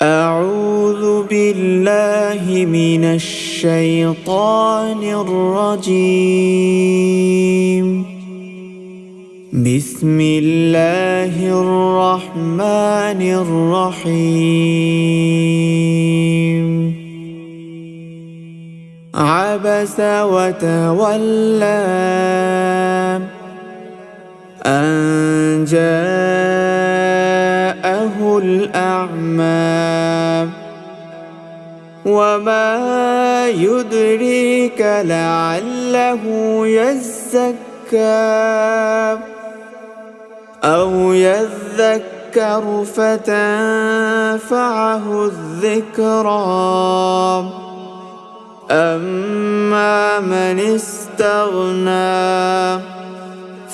أعوذ بالله من الشيطان الرجيم. بسم الله الرحمن الرحيم. عبس وتولى أن جاءه الأعمى وما يدريك لعله يزكى أو يذكر فتنفعه الذكرى. أما من استغنى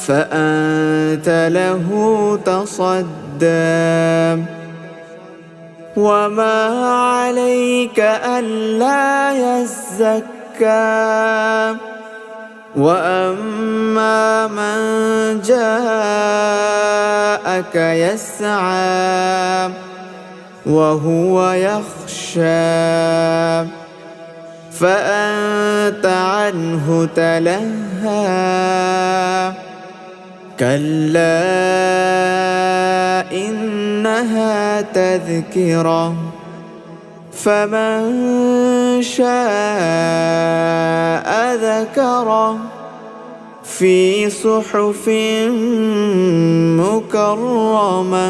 فأنت له تصدى وما عليك ألا يزكى. وأما من جاءك يسعى وهو يخشى فأنت عنه تلهى. كلا إنها تذكرة فمن شاء ذكره في صحف مكرمة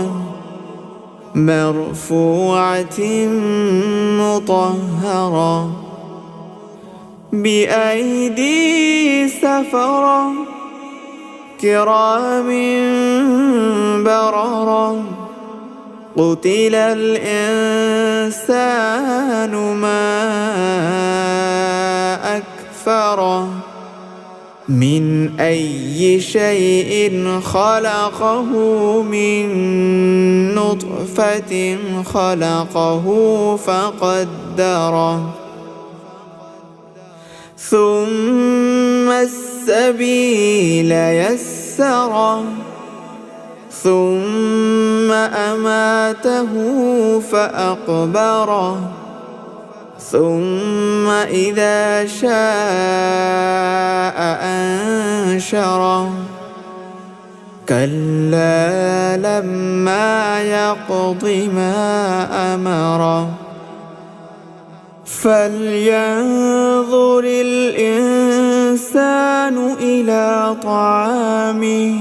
مرفوعة مطهرة بأيدي سفرة كرام بررة. قتل الإنسان ما أكفره من أي شيء خلقه من نطفة خلقه فقدره ثم السبيل يسره ثم أماته فأقبره ثم إذا شاء أنشره. كلا لما يقض ما أمره فلينظر الإنسان إلى طعامه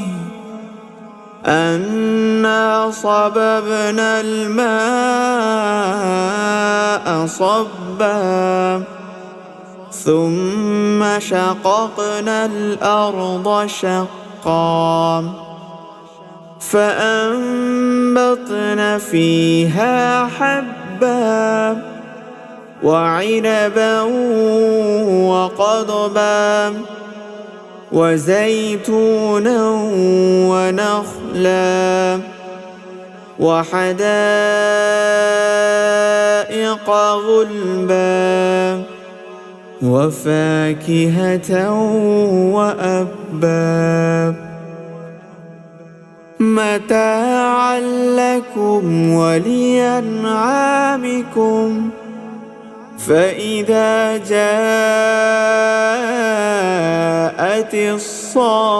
أنا صببنا الماء صبا ثم شققنا الأرض شقا فأنبتنا فيها حبا وعنبا وقضبا وزيتونا ونخلا وحدائق غلبا وفاكهة وأبا متاعا لكم ولأنعامكم. فإذا جاءت الصاخة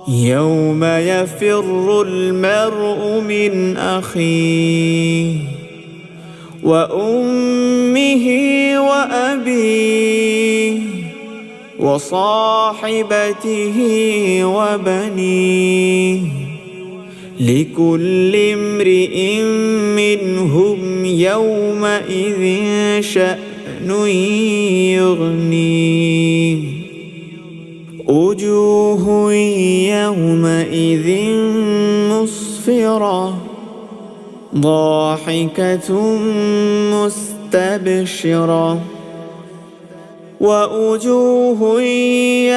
يوم يفر المرء من أخيه وأمه وأبيه وصاحبته وبنيه لكل امرئ منهم يومئذ شأن يغنيه. وجوه يومئذ مسفرة ضاحكة مستبشرة ووجوه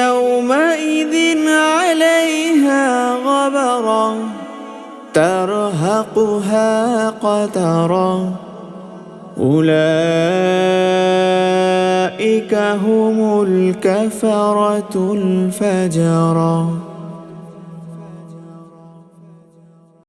يومئذ عليها غبرة ترهقها قترة أولئك هم الكفرة الفجرة.